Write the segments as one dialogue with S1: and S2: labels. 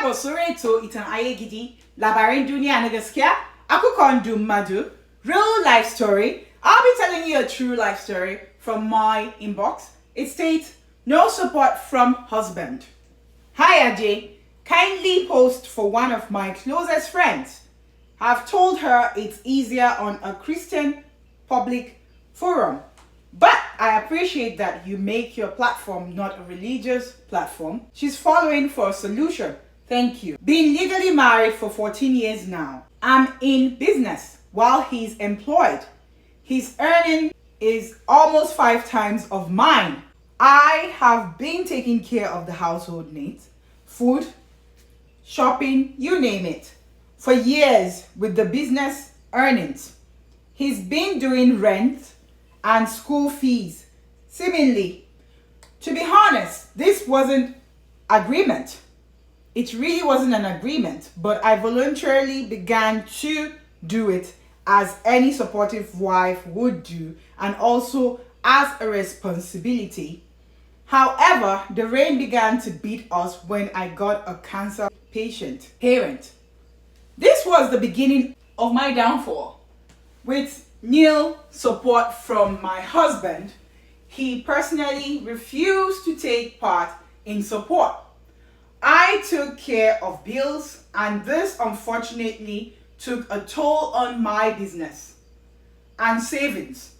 S1: Ebo Soreto itan ayegidi, labarin dunia nagaskia, akukondu madu, real life story. I'll be telling you a true life story from my inbox. It states, no support from husband. Hi Ajay, kindly post for one of my closest friends. I've told her it's easier on a Christian public forum. But I appreciate that you make your platform not a religious platform. She's following for a solution. Thank you. Been legally married for 14 years now. I'm in business while he's employed. His earning is almost 5 times of mine. I have been taking care of the household needs, food, shopping, you name it, for years with the business earnings. He's been doing rent and school fees, seemingly. To be honest, this wasn't agreement. It really wasn't an agreement, but I voluntarily began to do it as any supportive wife would do, and also as a responsibility. However, the rain began to beat us when I got a cancer parent. This was the beginning of my downfall. With nil support from my husband, he personally refused to take part in support. I took care of bills, and this unfortunately took a toll on my business and savings.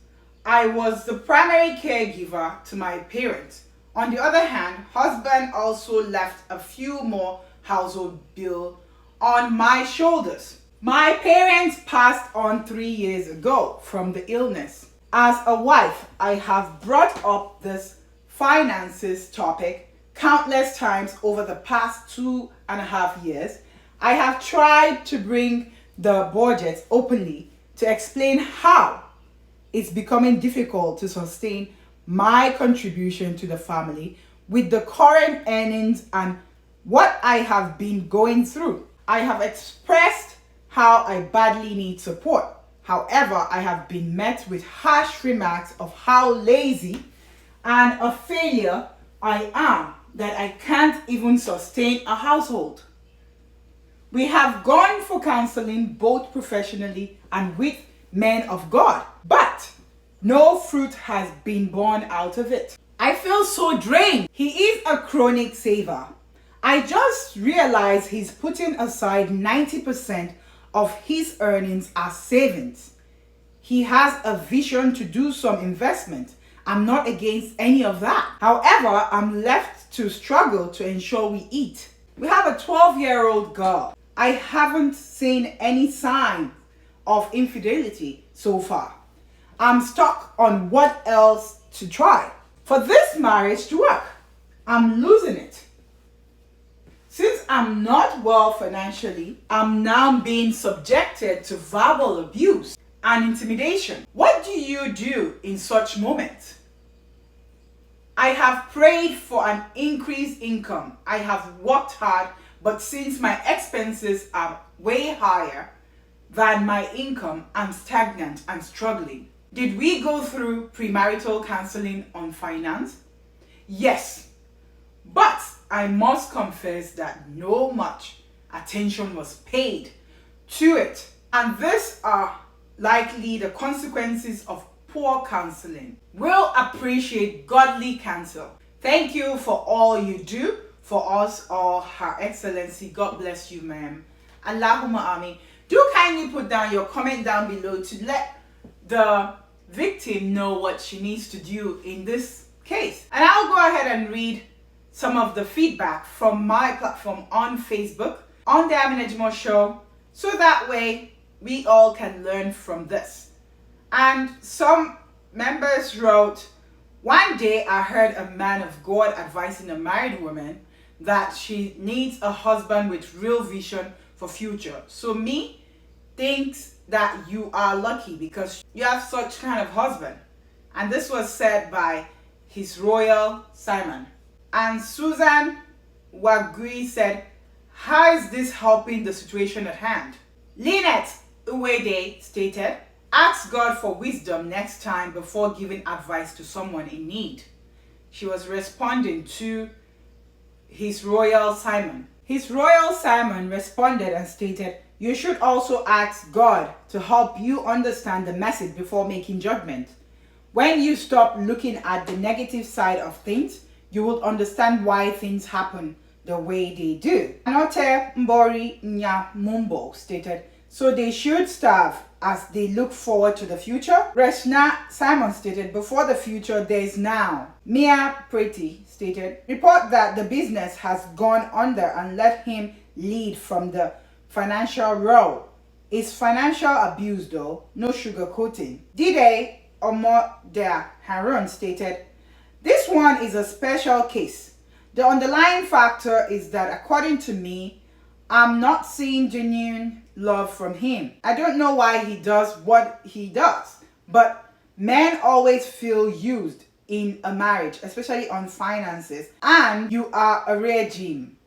S1: I was the primary caregiver to my parents. On the other hand, husband also left a few more household bills on my shoulders. My parents passed on 3 years ago from the illness. As a wife, I have brought up this finances topic countless times over the past 2.5 years. I have tried to bring the budget openly to explain how it's becoming difficult to sustain my contribution to the family with the current earnings and what I have been going through. I have expressed how I badly need support. However, I have been met with harsh remarks of how lazy and a failure I am, that I can't even sustain a household. We have gone for counseling both professionally and with men of God, but no fruit has been born out of it. I feel so drained. He is a chronic saver. I just realized he's putting aside 90% of his earnings as savings. He has a vision to do some investment. I'm not against any of that. However, I'm left to struggle to ensure we eat. We have a 12-year-old girl. I haven't seen any sign of infidelity so far. I'm stuck on what else to try. For this marriage to work, I'm losing it. Since I'm not well financially, I'm now being subjected to verbal abuse and intimidation. What do you do in such moments? I have prayed for an increased income. I have worked hard, but since my expenses are way higher than my income, I'm stagnant and struggling. Did we go through premarital counseling on finance? Yes, but I must confess that no much attention was paid to it, and these are likely the consequences of poor counseling. We'll appreciate godly counsel. Thank you for all you do for us all, Her Excellency. God bless you, ma'am. Allahumma Amin. Do kindly put down your comment down below to let the victim know what she needs to do in this case. And I'll go ahead and read some of the feedback from my platform on Facebook, on the Amina Jimoh Show, so that way we all can learn from this. And some members wrote, one day I heard a man of God advising a married woman that she needs a husband with real vision for future. So me thinks that you are lucky because you have such kind of husband. And this was said by His Royal Simon. And Susan Wagui said, how is this helping the situation at hand? Lynette Uwede stated, ask God for wisdom next time before giving advice to someone in need. She was responding to His Royal Simon. His Royal Simon responded and stated, "You should also ask God to help you understand the message before making judgment. When you stop looking at the negative side of things, you will understand why things happen the way they do." Anote Mbori Nyamumbo stated, "So they should starve as they look forward to the future." Reshna Simon stated, "Before the future, there is now." Mia Pretty stated, "Report that the business has gone under and let him lead from the financial role. It's financial abuse though, no sugarcoating." Dide Omodea Harun stated, "This one is a special case. The underlying factor is that according to me, I'm not seeing genuine love from him. I don't know why he does what he does, but men always feel used in a marriage, especially on finances, and you are a regime.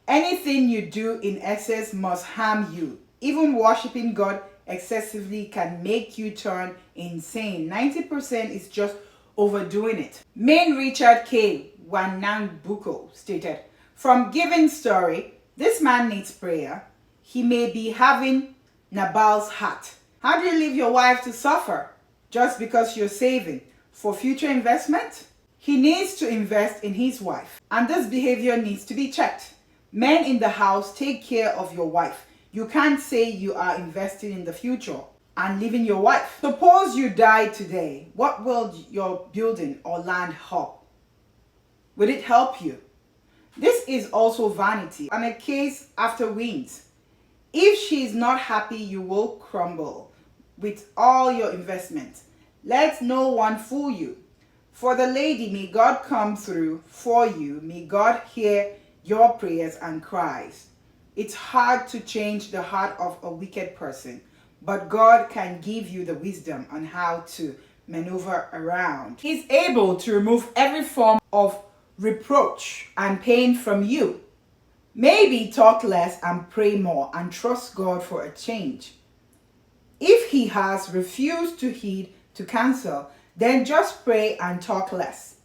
S1: Anything you do in excess must harm you. Even worshiping God excessively can make you turn insane. 90% is just overdoing it." Main Richard K. Wanangbuko stated, "From given story, this man needs prayer. He may be having Nabal's heart. How do you leave your wife to suffer just because you're saving for future investment? He needs to invest in his wife, and this behavior needs to be checked. Men in the house, take care of your wife. You can't say you are investing in the future and leaving your wife. Suppose you die today, what will your building or land help? Will it help you? This is also vanity and a case after wins. If she is not happy, you will crumble with all your investments. Let no one fool you. For the lady, may God come through for you. May God hear your prayers and cries. It's hard to change the heart of a wicked person, but God can give you the wisdom on how to maneuver around. He's able to remove every form of reproach and pain from you. Maybe talk less and pray more and trust God for a change. If he has refused to heed to counsel, then just pray and talk less.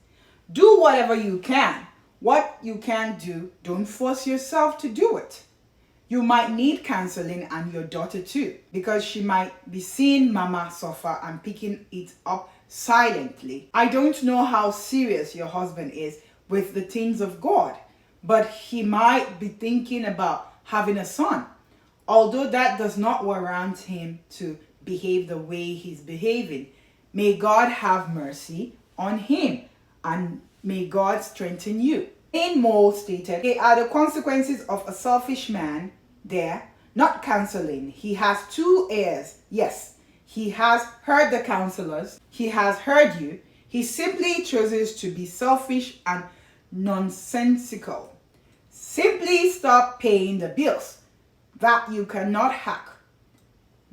S1: Do whatever you can. What you can do, don't force yourself to do it. You might need counseling, and your daughter too, because she might be seeing mama suffer and picking it up silently. I don't know how serious your husband is with the things of God, but he might be thinking about having a son, although that does not warrant him to behave the way he's behaving. May God have mercy on him, and may God strengthen you." In Mo stated, "They are the consequences of a selfish man there, not counseling. He has 2 ears. Yes, he has heard the counselors. He has heard you. He simply chooses to be selfish and nonsensical. Simply stop paying the bills that you cannot hack.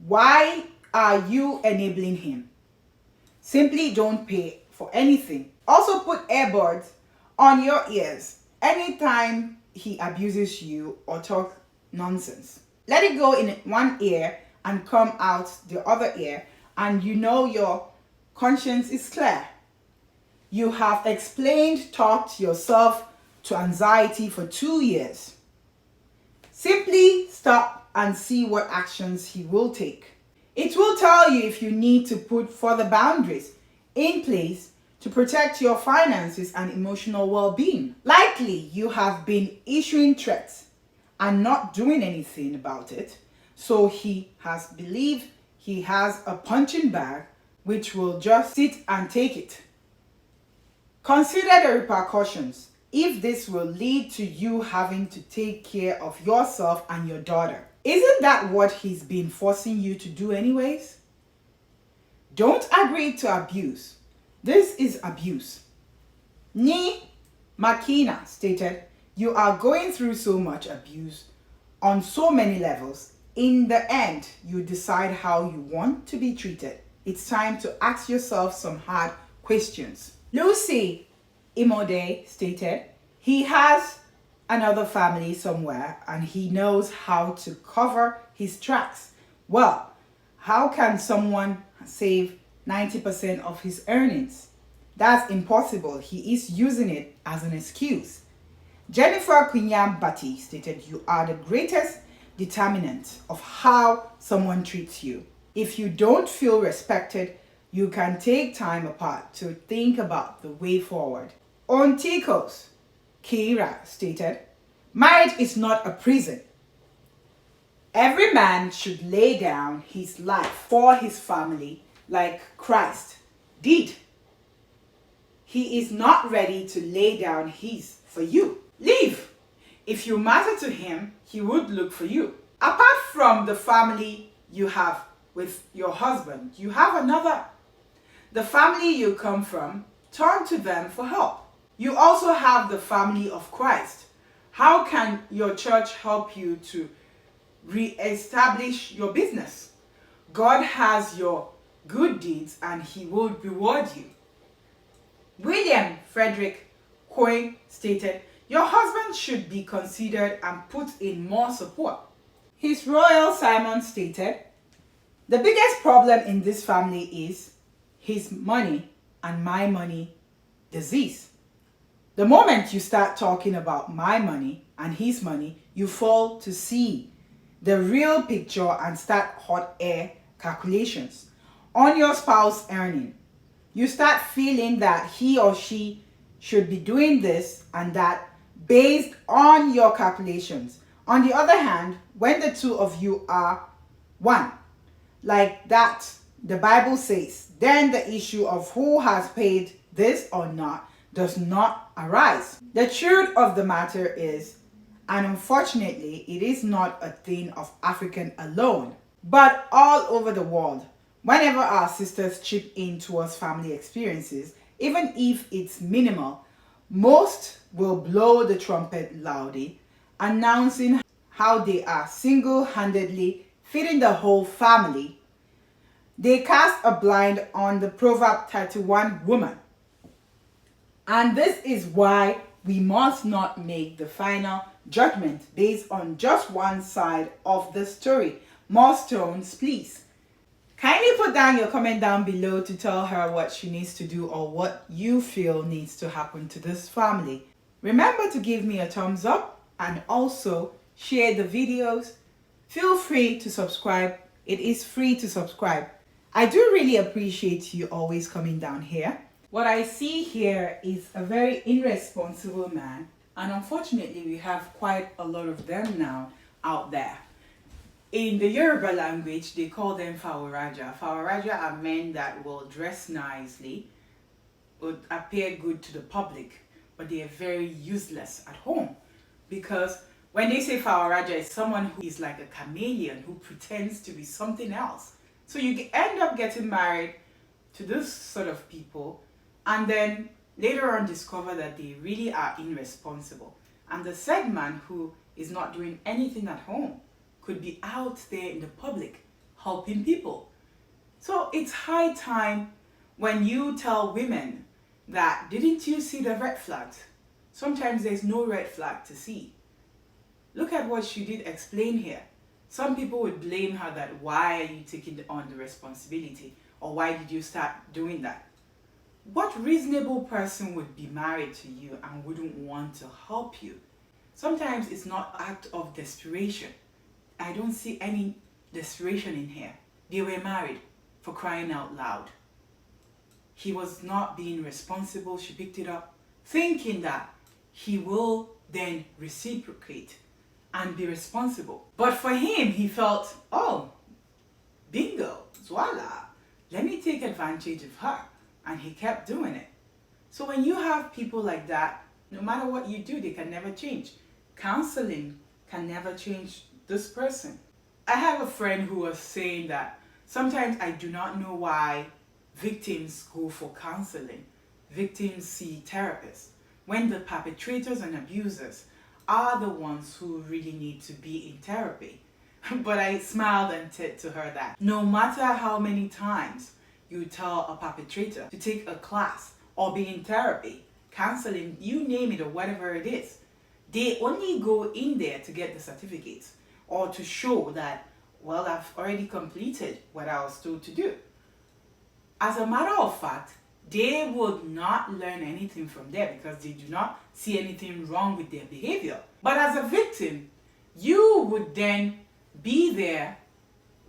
S1: Why are you enabling him? Simply don't pay for anything. Also put earbuds on your ears anytime he abuses you or talks nonsense. Let it go in one ear and come out the other ear, and you know your conscience is clear. You have talked yourself to anxiety for 2 years. Simply stop and see what actions he will take. It will tell you if you need to put further boundaries in place to protect your finances and emotional well-being. Likely you have been issuing threats and not doing anything about it, so he has believed he has a punching bag which will just sit and take it. Consider the repercussions if this will lead to you having to take care of yourself and your daughter. Isn't that what he's been forcing you to do anyways? Don't agree to abuse. This is abuse." Ni Makina stated, "You are going through so much abuse on so many levels. In the end, you decide how you want to be treated. It's time to ask yourself some hard questions." Lucy Imode stated, "He has another family somewhere and he knows how to cover his tracks. Well, how can someone save 90% of his earnings? That's impossible. He is using it as an excuse. Jennifer Kwinyam Batty stated, "You are the greatest determinant of how someone treats you. If you don't feel respected, you can take time apart to think about the way forward." On Ticos, Kira stated, "Marriage is not a prison. Every man should lay down his life for his family like Christ did. He is not ready to lay down his for you. Leave. If you matter to him, he would look for you. Apart from the family you have with your husband, you have another. The family you come from, turn to them for help. You also have the family of Christ. How can your church help you to re-establish your business? God has your good deeds and he will reward you." William Frederick Coy stated, "Your husband should be considered and put in more support." His Royal Simon stated, "The biggest problem in this family is his money and my money disease. The moment you start talking about my money and his money, you fall to see the real picture and start hot air calculations on your spouse earning. You start feeling that he or she should be doing this and that based on your calculations. On the other hand, when the two of you are one, like that the Bible says, then the issue of who has paid this or not does not arise. The truth of the matter is, and unfortunately, it is not a thing of African alone, but all over the world. Whenever our sisters chip in towards family experiences, even if it's minimal, most will blow the trumpet loudly, announcing how they are single-handedly feeding the whole family. They cast a blind on the Proverb 31 woman. And this is why we must not make the final judgment based on just one side of the story. More stones, please." Kindly put down your comment down below to tell her what she needs to do or what you feel needs to happen to this family. Remember to give me a thumbs up and also share the videos. Feel free to subscribe. It is free to subscribe. I do really appreciate you always coming down here. What I see here is a very irresponsible man, and unfortunately we have quite a lot of them now out there. In the Yoruba language, they call them Fawaraja. Fawaraja are men that will dress nicely, would appear good to the public, but they are very useless at home. Because when they say Fawaraja, it's someone who is like a chameleon, who pretends to be something else. So you end up getting married to this sort of people, and then later on discover that they really are irresponsible. And the said man who is not doing anything at home could be out there in the public helping people. So it's high time when you tell women that, didn't you see the red flags? Sometimes there's no red flag to see. Look at what she did explain here. Some people would blame her that, why are you taking on the responsibility? Or why did you start doing that? What reasonable person would be married to you and wouldn't want to help you? Sometimes it's not act of desperation. I don't see any desperation in here. They were married, for crying out loud. He was not being responsible. She picked it up, thinking that he will then reciprocate and be responsible. But for him, he felt, oh, bingo, voila, let me take advantage of her. And he kept doing it. So when you have people like that, no matter what you do, they can never change. Counseling can never change this person. I have a friend who was saying that sometimes I do not know why victims go for counseling. Victims see therapists when the perpetrators and abusers are the ones who really need to be in therapy. But I smiled and said to her that no matter how many times you tell a perpetrator to take a class or be in therapy, counseling, you name it or whatever it is, they only go in there to get the certificates or to show that, well, I've already completed what I was told to do. As a matter of fact, they would not learn anything from there because they do not see anything wrong with their behavior. But as a victim, you would then be there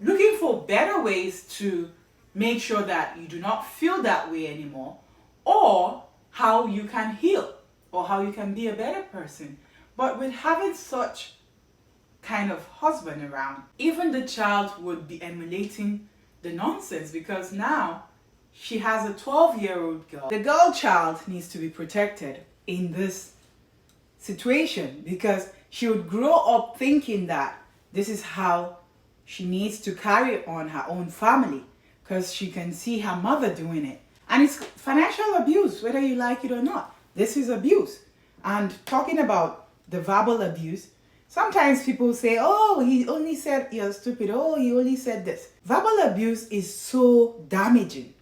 S1: looking for better ways to make sure that you do not feel that way anymore, or how you can heal, or how you can be a better person. But with having such kind of husband around, even the child would be emulating the nonsense, because now she has a 12-year-old girl. The girl child needs to be protected in this situation, because she would grow up thinking that this is how she needs to carry on her own family, because she can see her mother doing it. And it's financial abuse, whether you like it or not. This is abuse. And talking about the verbal abuse, sometimes people say, oh, he only said you're stupid. Oh, he only said this. Verbal abuse is so damaging.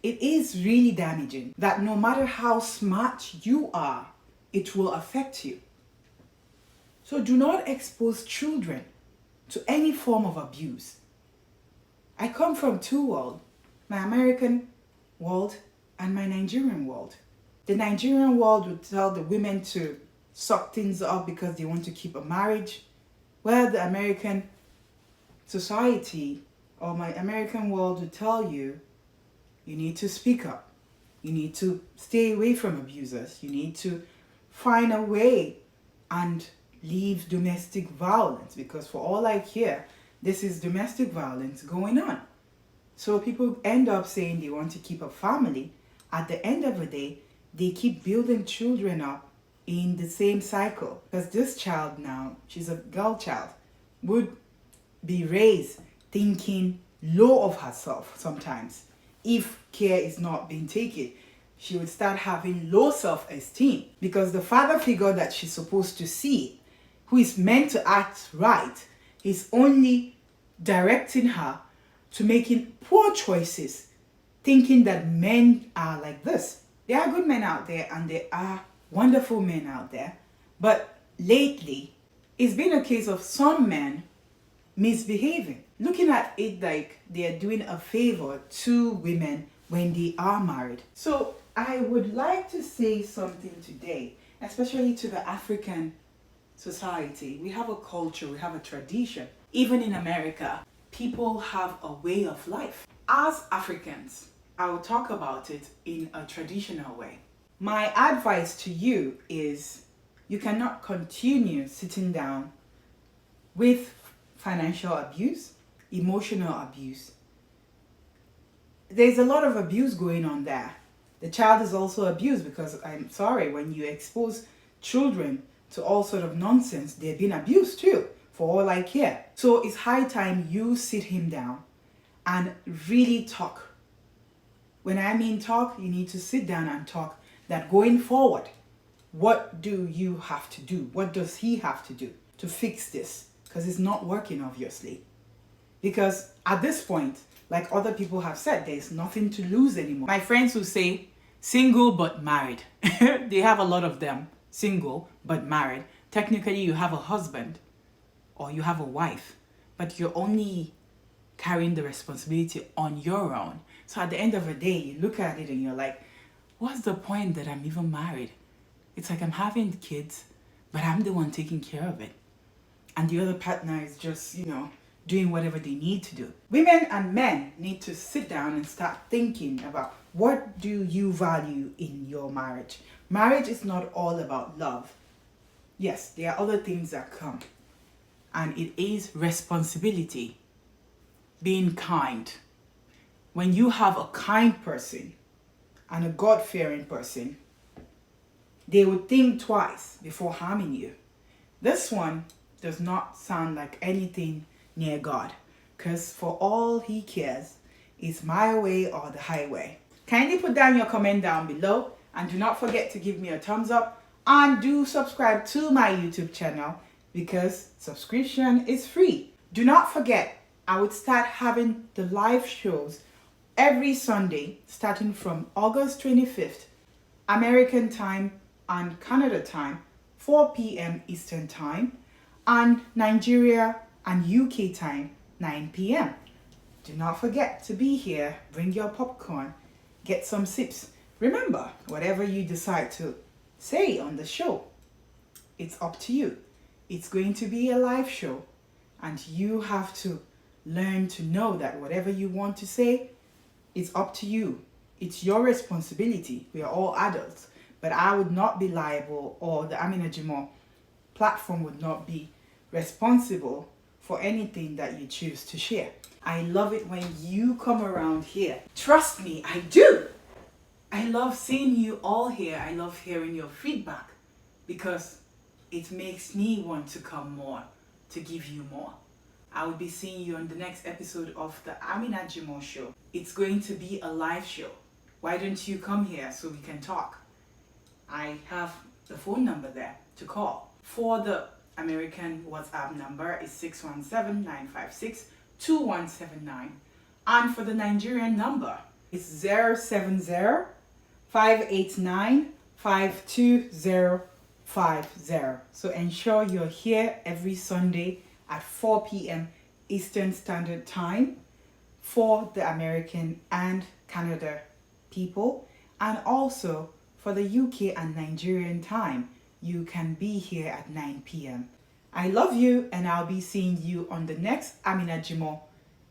S1: It is really damaging that no matter how smart you are, it will affect you. So do not expose children to any form of abuse. I come from two worlds, my American world and my Nigerian world. The Nigerian world would tell the women to suck things up because they want to keep a marriage, where the American society or my American world would tell you, you need to speak up. You need to stay away from abusers. You need to find a way and leave domestic violence, because for all I hear, this is domestic violence going on. So people end up saying they want to keep a family. At the end of the day, they keep building children up in the same cycle, because this child now, she's a girl child, would be raised thinking low of herself sometimes. If care is not being taken, she would start having low self-esteem, because the father figure that she's supposed to see, who is meant to act right, is only directing her to making poor choices, thinking that men are like this. There are good men out there and there are wonderful men out there, but lately it's been a case of some men misbehaving, looking at it like they're doing a favor to women when they are married. So I would like to say something today, especially to the African society. We have a culture, we have a tradition. Even in America, people have a way of life. As Africans, I will talk about it in a traditional way. My advice to you is you cannot continue sitting down with financial abuse, emotional abuse. There's a lot of abuse going on there. The child is also abused, because I'm sorry, when you expose children to all sort of nonsense, they're being abused too, for all I care. So it's high time you sit him down and really talk. When I mean talk, you need to sit down and talk that going forward, what do you have to do? What does he have to do to fix this? Because it's not working, obviously. Because at this point, like other people have said, there's nothing to lose anymore. My friends who say single but married, they have a lot of them, single but married. Technically, you have a husband or you have a wife, but you're only carrying the responsibility on your own. So at the end of the day, you look at it and you're like, what's the point that I'm even married? It's like I'm having kids, but I'm the one taking care of it. And the other partner is just, doing whatever they need to do. Women and men need to sit down and start thinking about, what do you value in your marriage? Marriage is not all about love. Yes, there are other things that come. And it is responsibility. Being kind. When you have a kind person and a God-fearing person, they would think twice before harming you. This one does not sound like anything near God, because for all he cares is my way or the highway. Kindly put down your comment down below, and do not forget to give me a thumbs up, and do subscribe to my YouTube channel, because subscription is free. Do not forget, I would start having the live shows every Sunday starting from August 25th, American time and Canada time, 4 p.m. Eastern time, and Nigeria and UK time, 9 p.m. Do not forget to be here, bring your popcorn, get some sips. Remember, whatever you decide to say on the show, it's up to you. It's going to be a live show, and you have to learn to know that whatever you want to say, it's up to you. It's your responsibility. We are all adults, but I would not be liable, or the Amina Jimoh platform would not be responsible for anything that you choose to share. I love it when you come around here. Trust me, I do. I love seeing you all here. I love hearing your feedback because it makes me want to come more, to give you more. I will be seeing you on the next episode of the Amina Jimoh Show. It's going to be a live show. Why don't you come here so we can talk? I have the phone number there to call. For the American WhatsApp number is 617-956-2179. And for the Nigerian number, it's 070-589-52050. So ensure you're here every Sunday at 4 p.m. Eastern Standard Time for the American and Canada people, and also for the UK and Nigerian time. You can be here at 9 p.m. I love you, and I'll be seeing you on the next Amina Jimoh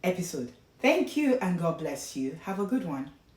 S1: episode. Thank you, and God bless you. Have a good one.